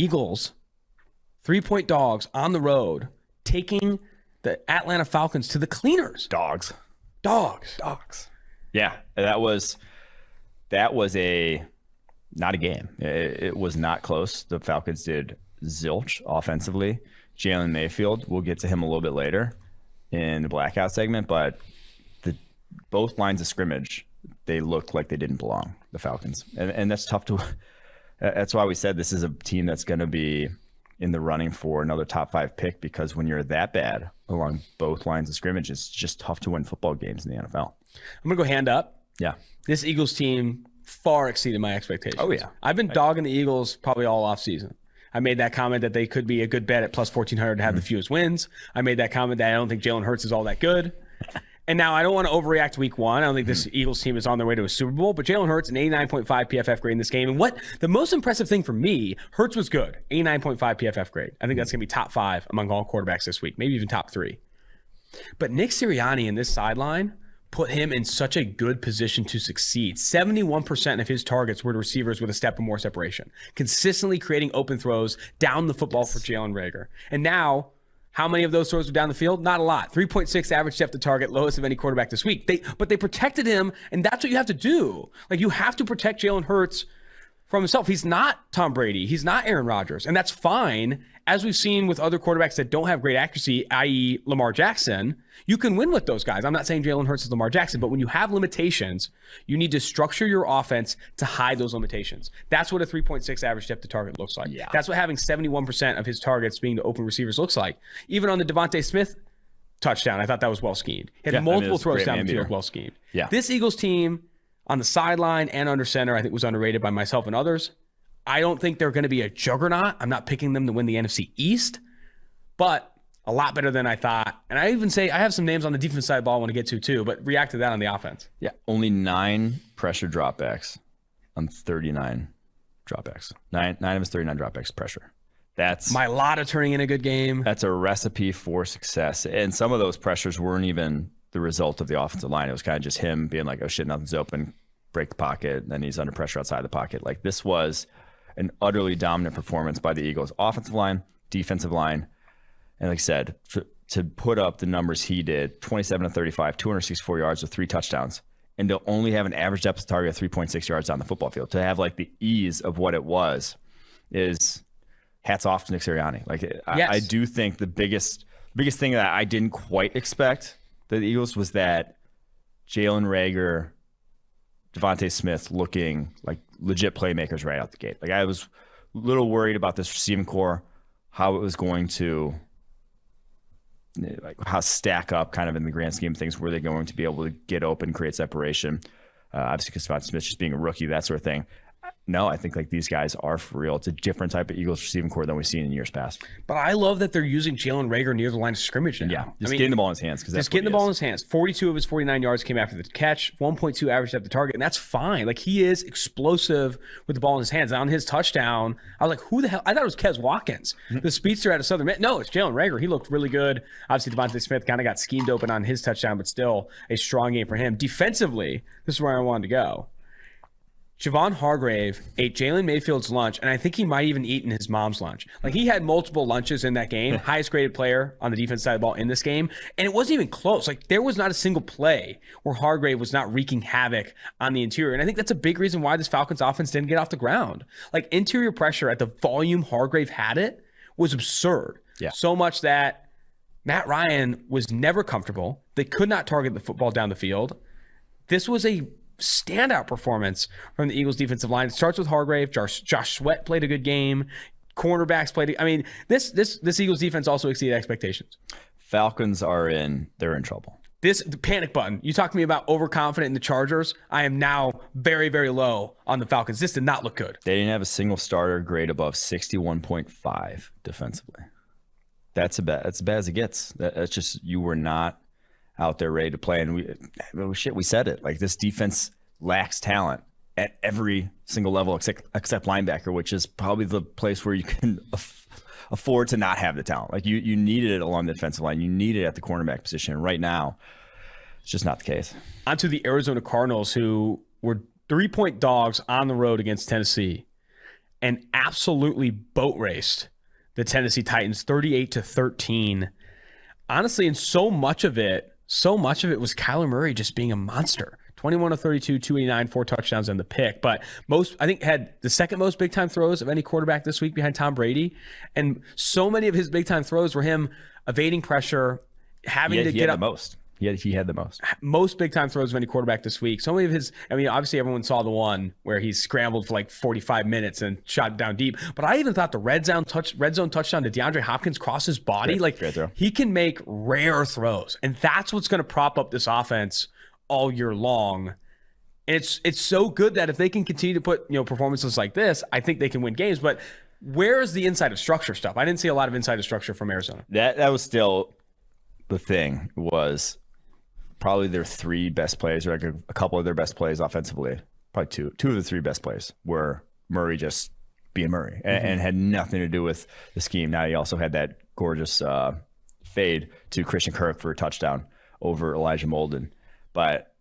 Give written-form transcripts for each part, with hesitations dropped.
Eagles, 3-point dogs on the road, taking the Atlanta Falcons to the cleaners. Dogs. Yeah, that was not a game. It was not close. The Falcons did zilch offensively. Jalen Mayfield, we'll get to him a little bit later in the blackout segment, but both lines of scrimmage, they looked like they didn't belong, the Falcons. And that's tough to – that's why we said this is a team that's going to be in the running for another top 5 pick, because when you're that bad along both lines of scrimmage, it's just tough to win football games in the NFL. I'm going to go hand up. Yeah. This Eagles team far exceeded my expectations. Oh, yeah. I've been dogging the Eagles probably all offseason. I made that comment that they could be a good bet at plus 1,400 to have the fewest wins. I made that comment that I don't think Jalen Hurts is all that good. And now I don't want to overreact week one. I don't think this Eagles team is on their way to a Super Bowl, but Jalen Hurts, an 89.5 PFF grade in this game. And what the most impressive thing for me, Hurts was good, 89.5 PFF grade. I think that's going to be top 5 among all quarterbacks this week, maybe even top 3. But Nick Sirianni in this sideline put him in such a good position to succeed. 71% of his targets were to receivers with a step or more separation, consistently creating open throws down the football for Jalen Reagor. And now, how many of those throws were down the field? Not a lot. 3.6 average depth to target, lowest of any quarterback this week. But they protected him, and that's what you have to do. Like, you have to protect Jalen Hurts from himself. He's not Tom Brady. He's not Aaron Rodgers, and that's fine. As we've seen with other quarterbacks that don't have great accuracy, i.e. Lamar Jackson, you can win with those guys. I'm not saying Jalen Hurts is Lamar Jackson, but when you have limitations, you need to structure your offense to hide those limitations. That's what a 3.6 average depth to target looks like. Yeah. That's what having 71% of his targets being to open receivers looks like. Even on the Devontae Smith touchdown, I thought that was well schemed. He had multiple throws down the field, well schemed. Yeah. This Eagles team on the sideline and under center, I think, was underrated by myself and others. I don't think they're going to be a juggernaut. I'm not picking them to win the NFC East, but a lot better than I thought. And I even say I have some names on the defense side of the ball I want to get to too, but react to that on the offense. Yeah, only 9 pressure dropbacks on 39 dropbacks. 9 of his 39 dropbacks pressure. That's Mailata turning in a good game. That's a recipe for success. And some of those pressures weren't even the result of the offensive line. It was kind of just him being like, oh shit, nothing's open, break the pocket, and then he's under pressure outside the pocket. Like, this was an utterly dominant performance by the Eagles offensive line, defensive line. And like I said, to put up the numbers he did, 27 of 35, 264 yards with 3 touchdowns, and to only have an average depth of target of 3.6 yards on the football field, to have like the ease of what it was, is hats off to Nick Sirianni. Like, yes. I do think the biggest thing that I didn't quite expect the Eagles was that Jalen Reagor, Devontae Smith looking like legit playmakers right out the gate. Like, I was a little worried about this receiving core, how it was going to, like, how stack up kind of in the grand scheme of things. Were they going to be able to get open, create separation? Obviously, because Devontae Smith just being a rookie, that sort of thing. No, I think like these guys are for real. It's a different type of Eagles receiving core than we've seen in years past. But I love that they're using Jalen Reagor near the line of scrimmage now. Yeah, getting the ball in his hands. Just getting the ball in his hands. 42 of his 49 yards came after the catch, 1.2 average depth to target, and that's fine. Like, he is explosive with the ball in his hands. On his touchdown, I was like, who the hell? I thought it was Kez Watkins, the speedster out of Southern Miss. No, it's Jalen Reagor. He looked really good. Obviously, Devontae Smith kind of got schemed open on his touchdown, but still a strong game for him. Defensively, this is where I wanted to go. Javon Hargrave ate Jalen Mayfield's lunch, and I think he might even eaten his mom's lunch. Like, he had multiple lunches in that game, highest graded player on the defense side of the ball in this game, and it wasn't even close. Like, there was not a single play where Hargrave was not wreaking havoc on the interior, and I think that's a big reason why this Falcons offense didn't get off the ground. Like, interior pressure at the volume Hargrave had it was absurd. Yeah. So much that Matt Ryan was never comfortable. They could not target the football down the field. This was a standout performance from the Eagles defensive line. It starts with Hargrave. Josh Sweat played a good game. Cornerbacks played. I mean, this Eagles defense also exceeded expectations. Falcons they're in trouble. The panic button. You talked to me about overconfident in the Chargers. I am now very, very low on the Falcons. This did not look good. They didn't have a single starter grade above 61.5 defensively. That's as bad as it gets. That's just, you were not out there ready to play. And we said it. Like, this defense lacks talent at every single level except linebacker, which is probably the place where you can afford to not have the talent. Like, you needed it along the defensive line. You need it at the cornerback position. And right now, it's just not the case. On to the Arizona Cardinals, who were 3-point dogs on the road against Tennessee. and absolutely boat raced the Tennessee Titans 38-13. Honestly, and so much of it was Kyler Murray just being a monster. 21 of 32, 289, 4 touchdowns and the pick. But I think had the second most big time throws of any quarterback this week behind Tom Brady. And so many of his big time throws were him evading pressure, having to get up. He had the most big time throws of any quarterback this week. So many of his, obviously everyone saw the one where he scrambled for like 45 minutes and shot down deep. But I even thought the red zone touchdown to DeAndre Hopkins cross his body. He can make rare throws. And that's what's going to prop up this offense all year long. And it's so good that if they can continue to put performances like this, I think they can win games. But where's the inside of structure stuff? I didn't see a lot of inside of structure from Arizona. That was still the thing, was probably their 3 best plays, or like a couple of their best plays offensively. Probably two of the 3 best plays were Murray just being Murray, and had nothing to do with the scheme. Now he also had that gorgeous fade to Christian Kirk for a touchdown over Elijah Molden. But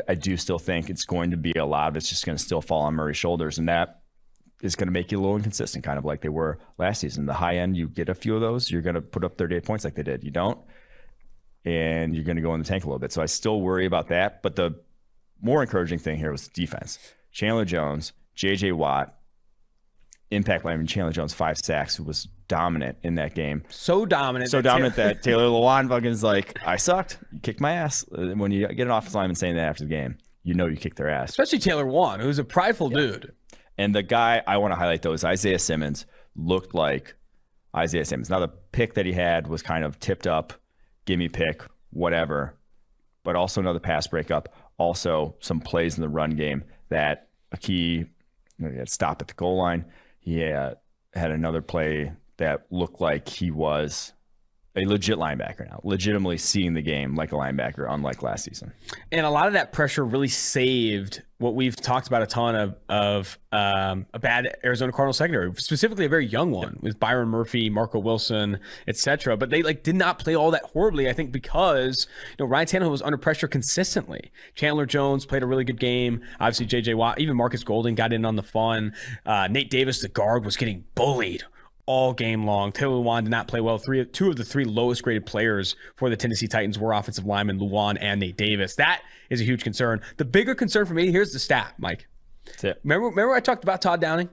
I do still think it's going to be a lot of it's just going to still fall on Murray's shoulders, and that is going to make you a little inconsistent, kind of like they were last season. The high end, you get a few of those, you're going to put up 38 points like they did. You don't, and you're going to go in the tank a little bit. So I still worry about that. But the more encouraging thing here was defense. Chandler Jones, J.J. Watt, impact line. Chandler Jones, 5 sacks, was dominant in that game. So dominant that Taylor Lewan fucking is like, I sucked. You kicked my ass. When you get an offensive lineman saying that after the game, you kicked their ass. Especially Taylor Lewan, who's a prideful dude. And the guy I want to highlight, though, is Isaiah Simmons. Looked like Isaiah Simmons. Now, the pick that he had was kind of tipped up, gimme pick, whatever, but also another pass breakup. Also, some plays in the run game that a key stop at the goal line. He had another play that looked like he was a legit linebacker now, legitimately seeing the game like a linebacker, unlike last season. And a lot of that pressure really saved what we've talked about a ton of a bad Arizona Cardinals secondary, specifically a very young one with Byron Murphy, Marco Wilson, etc. But they did not play all that horribly, I think, because Ryan Tannehill was under pressure consistently. Chandler Jones played a really good game. Obviously, J.J. Watt, even Marcus Golden got in on the fun. Nate Davis, the guard, was getting bullied all game long. Taylor Lewan did not play well. 2 of the 3 lowest graded players for the Tennessee Titans were offensive linemen, Lewan and Nate Davis. That is a huge concern. The bigger concern for me, here's the stat, Mike. That's it. Remember I talked about Todd Downing?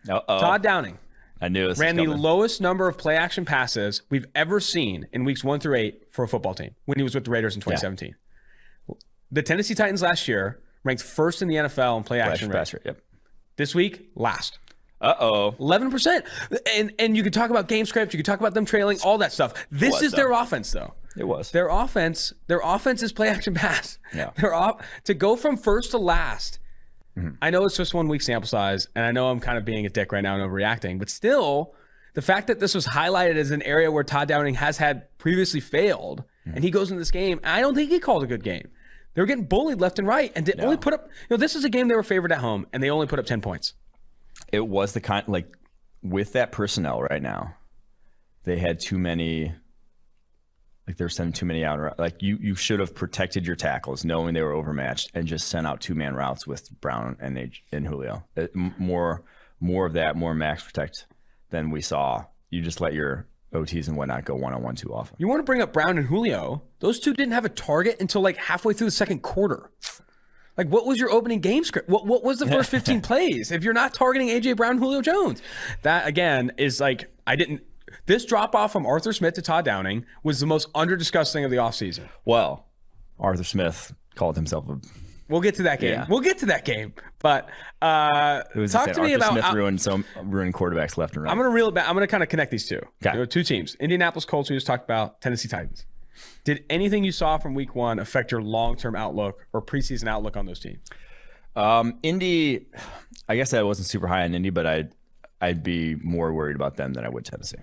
Todd Downing. I knew this ran the lowest number of play action passes we've ever seen in weeks 1 through 8 for a football team when he was with the Raiders in 2017. Yeah. The Tennessee Titans last year ranked 1st in the NFL in play action rate. Yep. This week, last. 11%. And you could talk about game script, you could talk about them trailing, all that stuff. This is their offense, though. It was. Their offense is play action pass. Yeah. To go from first to last. Mm-hmm. I know it's just 1 week sample size, and I know I'm kind of being a dick right now and overreacting, but still, the fact that this was highlighted as an area where Todd Downing has had previously failed, and he goes into this game, I don't think he called a good game. They were getting bullied left and right, and only put up. This is a game they were favored at home, and they only put up 10 points. It was the kind, with that personnel right now, they had too many, they're sending too many out. You should have protected your tackles knowing they were overmatched and just sent out 2-man routes with Brown and Julio. More of that, more max protect than we saw. You just let your OTs and whatnot go one-on-one too often. You want to bring up Brown and Julio. Those 2 didn't have a target until halfway through the second quarter. What was your opening game script? What was the first 15 plays? If you're not targeting A.J. Brown, Julio Jones, that again is this drop off from Arthur Smith to Todd Downing was the most under-discussed thing of the offseason. Well, Arthur Smith called himself a... We'll get to that game. Yeah. We'll get to that game. But talk to me about... Smith ruined quarterbacks left and right. I'm going to reel it back. I'm going to kind of connect these 2. Okay. 2 teams. Indianapolis Colts, we just talked about, Tennessee Titans. Did anything you saw from week 1 affect your long-term outlook or preseason outlook on those teams? Indy, I guess I wasn't super high on Indy, but I'd be more worried about them than I would Tennessee.